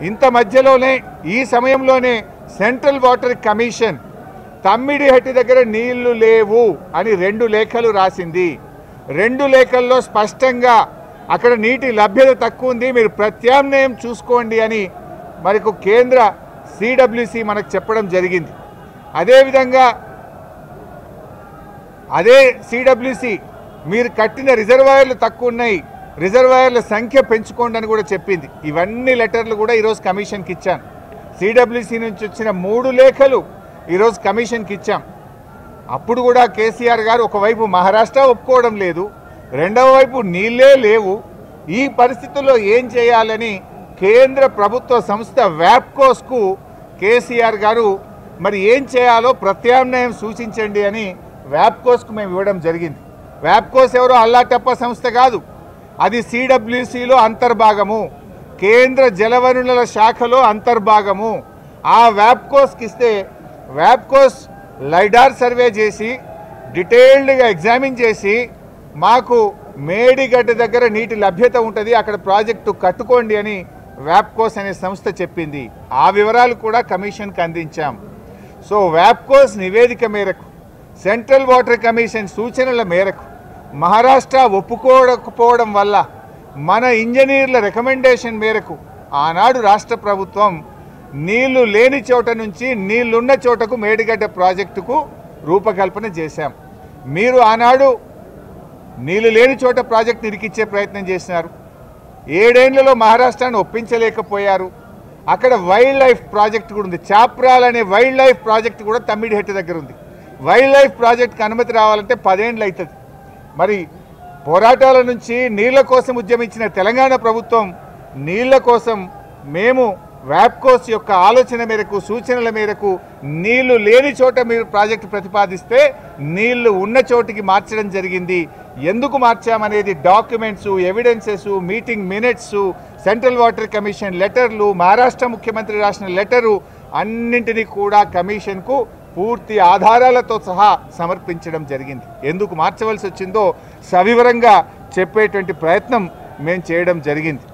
ఇంత మధ్యలోనే ఈ సమయంలోనే సెంట్రల్ వాటర్ కమిషన్ తమ్మిడిహట్టి దగ్గర నీళ్లు లేవు అని 2 లేఖలు రాసింది. 2 లేఖల్లో స్పష్టంగా అక్కడ నీటి లభ్యత తక్కువ ఉంది, మీరు ప్రత్యామ్నాయం చూసుకోండి అని మనకు కేంద్ర సిడబ్ల్యూసి మనకు చెప్పడం జరిగింది. అదేవిధంగా అదే సిడబ్ల్యూసి మీరు కట్టిన రిజర్వాయర్లు తక్కువ ఉన్నాయి, రిజర్వాయర్ల సంఖ్య పెంచుకోండి అని కూడా చెప్పింది. ఇవన్నీ లెటర్లు కూడా ఈరోజు కమిషన్కి ఇచ్చాను. సిడబ్ల్యూసి నుంచి వచ్చిన 3 లేఖలు ఈరోజు కమిషన్కి ఇచ్చాం. అప్పుడు కూడా కేసీఆర్ గారు ఒకవైపు మహారాష్ట్ర ఒప్పుకోవడం లేదు, రెండవ వైపు నీళ్ళే లేవు. ఈ పరిస్థితుల్లో ఏం చేయాలని కేంద్ర ప్రభుత్వ సంస్థ వ్యాప్కోస్కు కేసీఆర్ గారు మరి ఏం చేయాలో ప్రత్యామ్నాయం సూచించండి అని వ్యాప్కోస్కు మేము ఇవ్వడం జరిగింది. వ్యాప్కోస్ ఎవరో అల్లాటప్ప సంస్థ కాదు, అది సిడబ్ల్యూసిలో అంతర్భాగము, కేంద్ర జలవనరుల శాఖలో అంతర్భాగము. ఆ వ్యాప్కోస్కి ఇస్తే వ్యాప్కోస్ లైడార్ సర్వే చేసి డీటెయిల్డ్గా ఎగ్జామిన్ చేసి మాకు మేడిగడ్డ దగ్గర నీటి లభ్యత ఉంటుంది, అక్కడ ప్రాజెక్టు కట్టుకోండి అని వ్యాప్కోస్ అనే సంస్థ చెప్పింది. ఆ వివరాలు కూడా కమిషన్కి అందించాం. సో వ్యాప్కోస్ నివేదిక మేరకు, సెంట్రల్ వాటర్ కమిషన్ సూచనల మేరకు మహారాష్ట్ర ఒప్పుకోకపోవడం వల్ల మన ఇంజనీర్ల రికమెండేషన్ మేరకు ఆనాడు రాష్ట్ర ప్రభుత్వం నీళ్లు లేని చోట నుంచి నీళ్లున్న చోటకు మేడిగడ్డ ప్రాజెక్టుకు రూపకల్పన చేశాం. మీరు ఆనాడు నీళ్లు లేని చోట ప్రాజెక్టు ఇరికిచ్చే ప్రయత్నం చేసినారు. 7 ఏళ్లలో మహారాష్ట్రాన్ని ఒప్పించలేకపోయారు. అక్కడ వైల్డ్ లైఫ్ ప్రాజెక్టు కూడా ఉంది, చాప్రాల్ అనే వైల్డ్ లైఫ్ ప్రాజెక్టు కూడా తమ్మిడిహట్టి దగ్గర ఉంది. వైల్డ్ లైఫ్ ప్రాజెక్టుకి అనుమతి రావాలంటే 10 ఏళ్ళు అవుతుంది. మరి పోరాటాల నుంచి నీళ్ల కోసం ఉద్యమించిన తెలంగాణ ప్రభుత్వం నీళ్ల కోసం మేము వ్యాప్కోస్ యొక్క ఆలోచన మేరకు, సూచనల మేరకు నీళ్లు లేని చోట మీరు ప్రాజెక్టు ప్రతిపాదిస్తే నీళ్లు ఉన్న చోటికి మార్చడం జరిగింది. ఎందుకు మార్చామనేది documents, evidences, meeting minutes, central water commission లెటర్లు, మహారాష్ట్ర ముఖ్యమంత్రి రాసిన లెటరు అన్నింటినీ కూడా కమిషన్కు పూర్తి ఆధారాలతో సహా సమర్పించడం జరిగింది. ఎందుకు మార్చవలసి వచ్చిందో సవివరంగా చెప్పేటువంటి ప్రయత్నం మేము చేయడం జరిగింది.